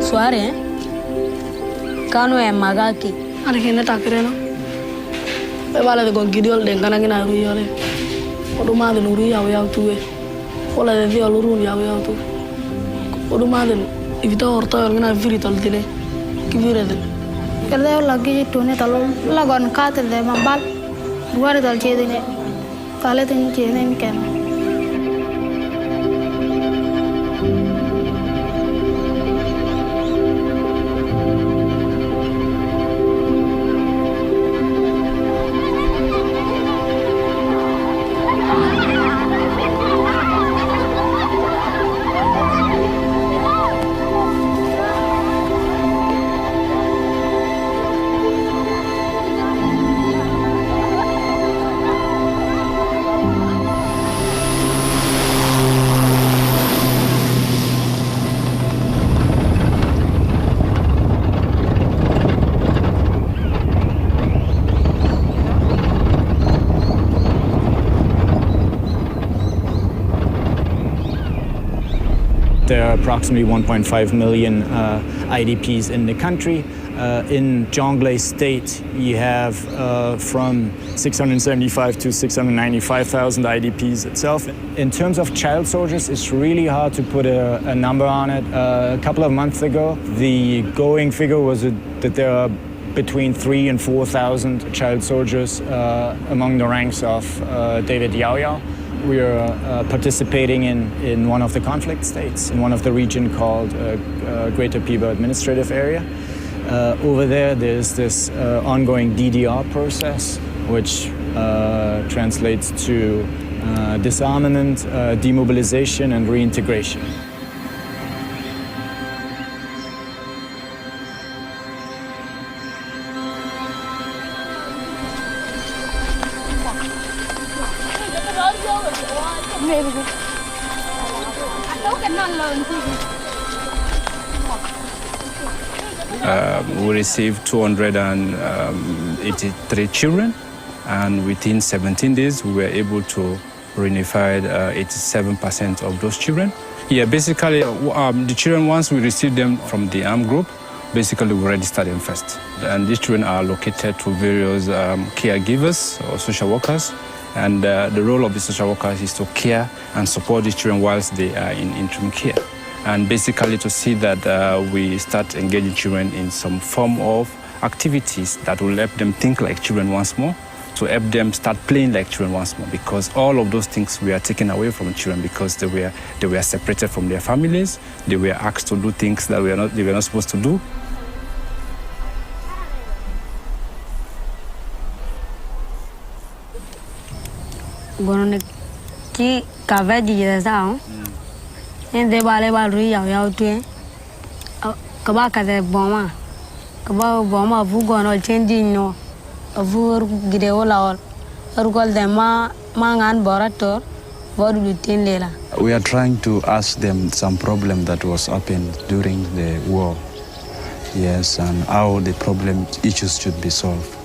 soirée kanu e magaki ana kene takreno e wala de gon gidiol de ngana ngina ru yole odu ma de nuru yaw tuwe wala de dio lurun yaw tu odu ma de ivita horta ngina viritol dile ki virede kala lagi tune talo lagon katel de mambal duare dal chedine kale tin chene ken. There are approximately 1.5 million IDPs in the country. In Jonglei State, you have from 675 to 695,000 IDPs itself. In terms of child soldiers, it's really hard to put a number on it. A couple of months ago, the going figure was that there are between 3,000 and 4,000 child soldiers among the ranks of David Yao Yao. We are participating in one of the conflict states, in one of the region called Greater Piba Administrative Area. Over there's this ongoing DDR process, which translates to disarmament, demobilization, and reintegration. We received 283 children, and within 17 days we were able to reunify 87% of those children. Yeah, basically the children, once we received them from the armed group, basically we registered them first. And these children are located to various caregivers or social workers. And the role of the social workers is to care and support these children whilst they are in interim care. And basically to see that we start engaging children in some form of activities that will help them think like children once more, to help them start playing like children once more, because all of those things we are taken away from children because they were separated from their families, they were asked to do things that they were not supposed to do. Ki kavaji jesa ende bale balri yaw tu kaba kade boma vugono chendi no avur gideola rugol dema mangan borator bodu tinlela. We are trying to ask them some problem that was happened during the war. Yes, and how the problem issues should be solved.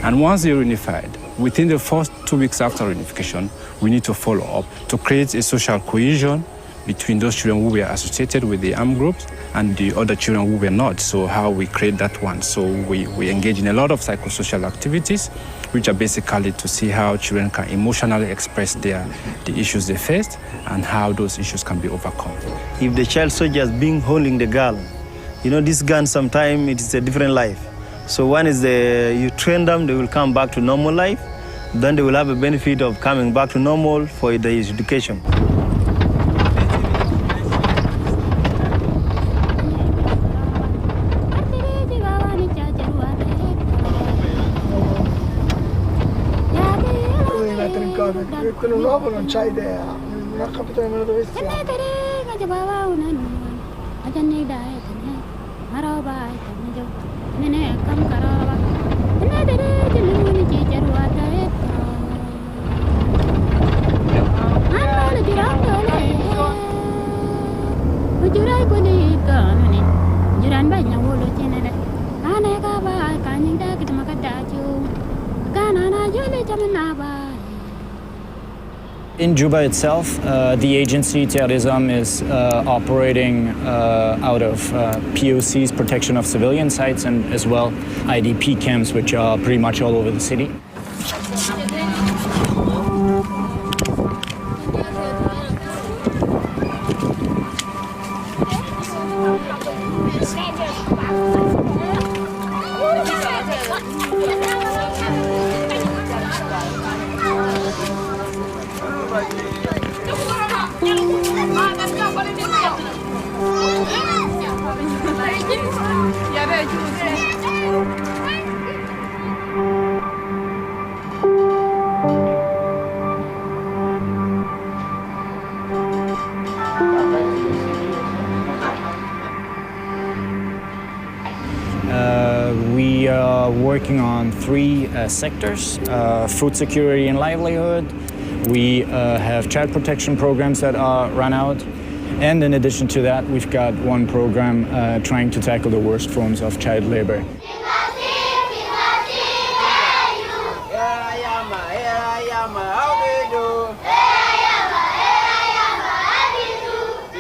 And once they're reunified, within the first 2 weeks after reunification, we need to follow up to create a social cohesion between those children who were associated with the armed groups and the other children who were not. So how we create that one. So we engage in a lot of psychosocial activities, which are basically to see how children can emotionally express the issues they faced and how those issues can be overcome. If the child soldiers being holding the gun, this gun sometimes it is a different life. So one is you train them, they will come back to normal life. Then they will have a benefit of coming back to normal for their education. In Juba itself, the agency Terre is operating out of POCs, protection of civilian sites, and as well IDP camps, which are pretty much all over the city. We are working on three sectors: food security and livelihood. We have child protection programs that are run out. And in addition to that, we've got one program trying to tackle the worst forms of child labor.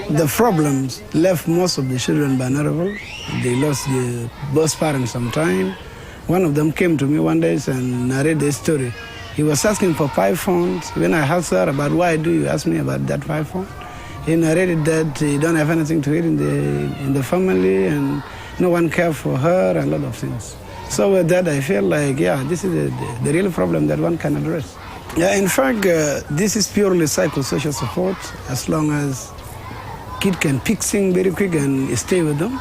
The problems left most of the children vulnerable. They lost both parents sometime. One of them came to me one day and narrated the story. He was asking for 5 phones. When I asked her about why do you ask me about that 5 phone, he narrated that he don't have anything to eat in the family and no one cares for her and a lot of things. So with that, I feel like, yeah, this is the real problem that one can address. Yeah, in fact, this is purely psychosocial support. As long as kid can pick things very quick and stay with them.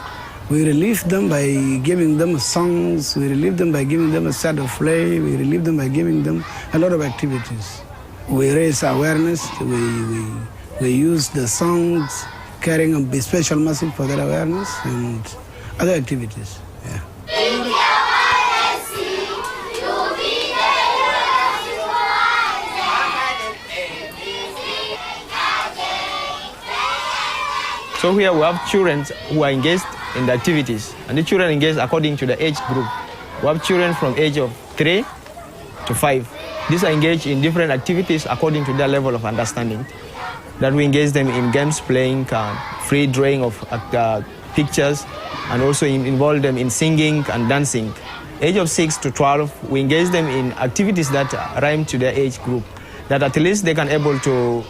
We relieve them by giving them songs. We relieve them by giving them a set of play. We relieve them by giving them a lot of activities. We raise awareness. We use the songs, carrying a special message for that awareness and other activities. Yeah. So here we have children who are engaged in the activities, and the children engaged according to the age group. We have children from age of 3 to 5. These are engaged in different activities according to their level of understanding. That we engage them in games, playing, free drawing of pictures, and also involve them in singing and dancing. Age of 6 to 12, we engage them in activities that rhyme to their age group, that at least they can able to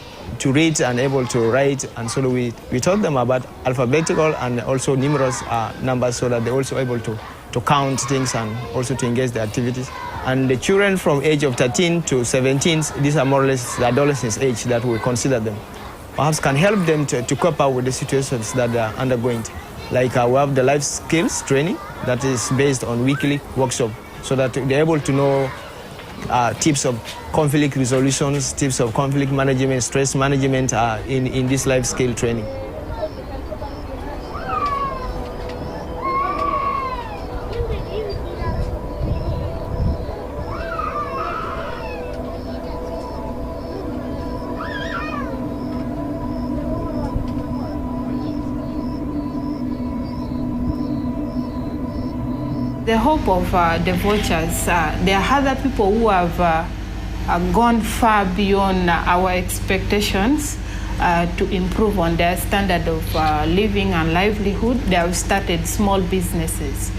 read and able to write, and so we taught them about alphabetical and also numerous numbers, so that they're also able to count things and also to engage the activities. And the children from age of 13 to 17, these are more or less the adolescence age that we consider them. Perhaps can help them to cope up with the situations that they are undergoing. Like we have the life skills training that is based on weekly workshop, so that they're able to know tips of conflict resolutions, tips of conflict management, stress management in this life skill training. The hope of the vultures, there are other people who have gone far beyond our expectations to improve on their standard of living and livelihood. They have started small businesses.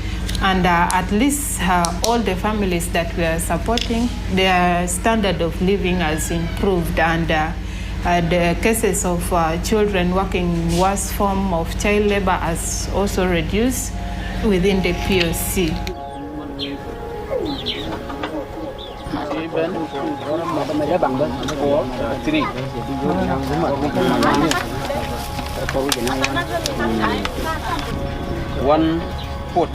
And at least all the families that we are supporting, their standard of living has improved, and the cases of children working in worst form of child labor has also reduced within the POC. One foot.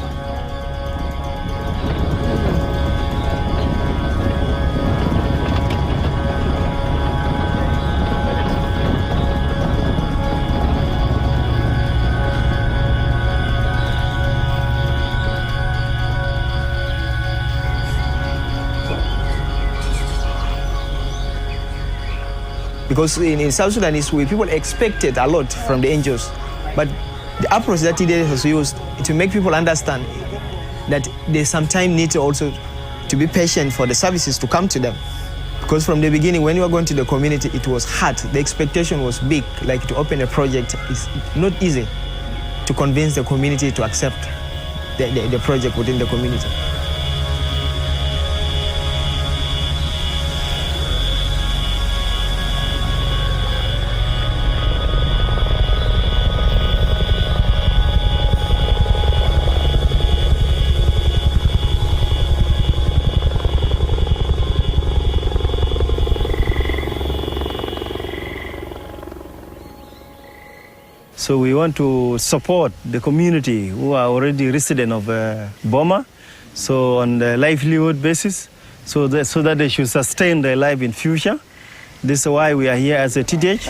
Because in South Sudan, people expected a lot from the NGOs, but the approach that TDA has used to make people understand that they sometimes need to also to be patient for the services to come to them. Because from the beginning, when you are going to the community, it was hard. The expectation was big. Like to open a project is not easy to convince the community to accept the project within the community. So we want to support the community who are already resident of Boma, so on the livelihood basis, so that they should sustain their life in future. This is why we are here as a TDH.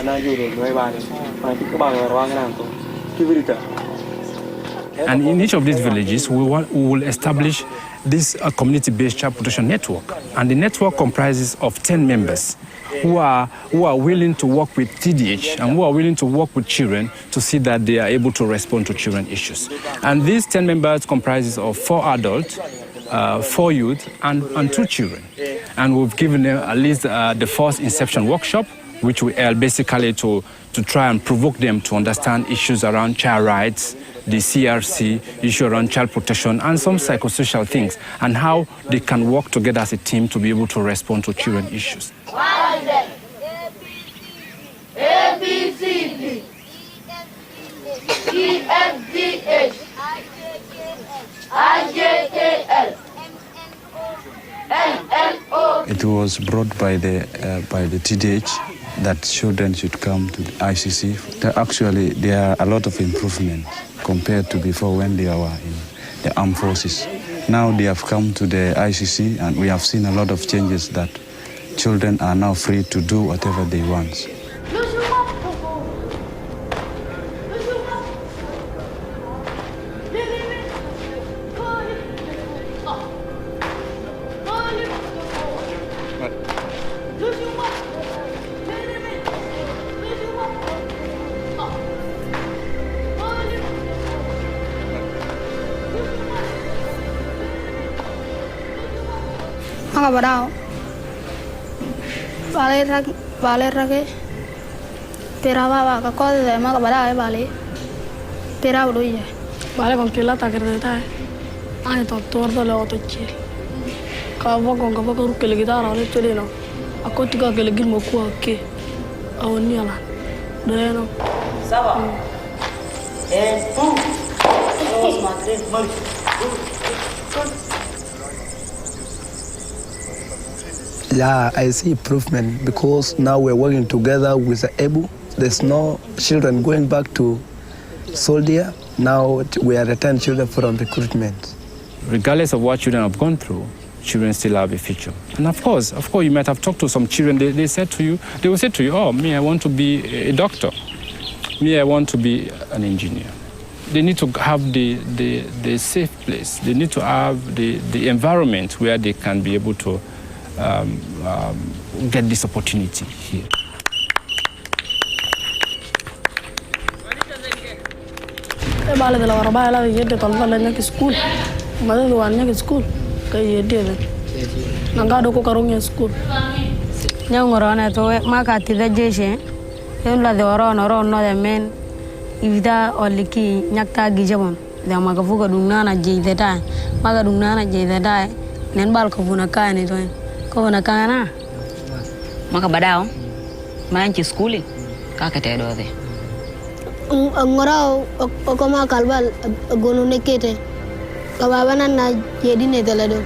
And in each of these villages, we will establish this community-based child protection network. And the network comprises of 10 members who are willing to work with TDH and who are willing to work with children to see that they are able to respond to children issues. And these 10 members comprises of 4 adults, 4 youth, and 2 children. And we've given them at least the first inception workshop, which we held basically to try and provoke them to understand issues around child rights, the CRC, issue around child protection, and some psychosocial things, and how they can work together as a team to be able to respond to children issues. It was brought by the TDH that children should come to the ICC. Actually, there are a lot of improvements compared to before when they were in the armed forces. Now they have come to the ICC and we have seen a lot of changes that children are now free to do whatever they want. Badao vale rage pera baba ka ko de ma badao vale pera uduye vale con que la ta करता है आने तो तोड़ दो लो तो चल का वो के लगी दार वाले चले ना ako tika के लगी मको के awoni ala de no ça va Yeah, I see improvement because now we're working together with the ABU. There's no children going back to soldier. Now we are returning children from recruitment. Regardless of what children have gone through, children still have a future. And of course, you might have talked to some children. They will say to you, oh, me, I want to be a doctor. Me, I want to be an engineer. They need to have the safe place. They need to have the environment where they can be able to get this opportunity here. Bale de la barba la yete tolva la nyaki school. Made do nyaki school. Kay yete le. Nanga do ko karong school. Nyangoro na to makati da jeshe. Yonla de oro no de men. Ivida oliki nyakta gijabon. Da magafuga dunana je da. Maga dunana je da. Nen bal ko buna kane to. Ko na kana. Maka badao. Manchi schooling. Ka te do de. Ngora okoma kalbal gonu nekete kababana na yedi ne delado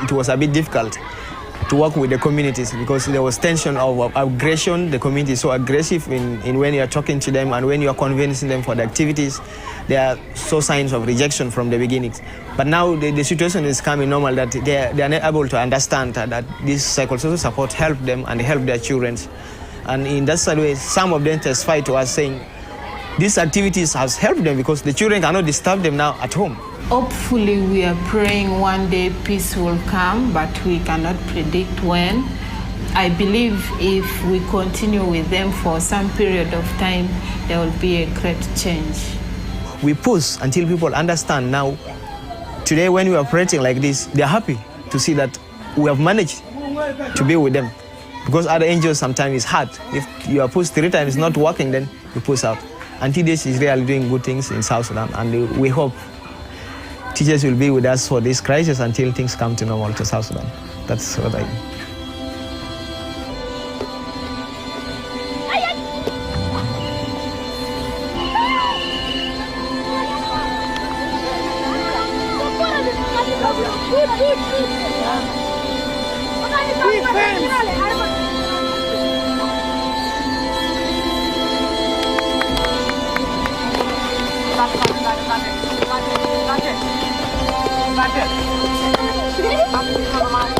It was a bit difficult to work with the communities because there was tension of aggression. The community is so aggressive in when you are talking to them and when you are convincing them for the activities. There are so signs of rejection from the beginnings. But now the situation is coming normal that they are not able to understand that this psychosocial support help them and help their children. And in that way, some of them testify to us saying these activities has helped them because the children cannot disturb them now at home. Hopefully, we are praying one day peace will come, but we cannot predict when. I believe if we continue with them for some period of time, there will be a great change. We push until people understand now. Today, when we are operating like this, they are happy to see that we have managed to be with them. Because other NGOs sometimes it's hard. If you are pushed 3 times, it's not working, then you push out. And TDH is really doing good things in South Sudan, and we hope teachers will be with us for this crisis until things come to normal to South Sudan. That's what I mean. That's it.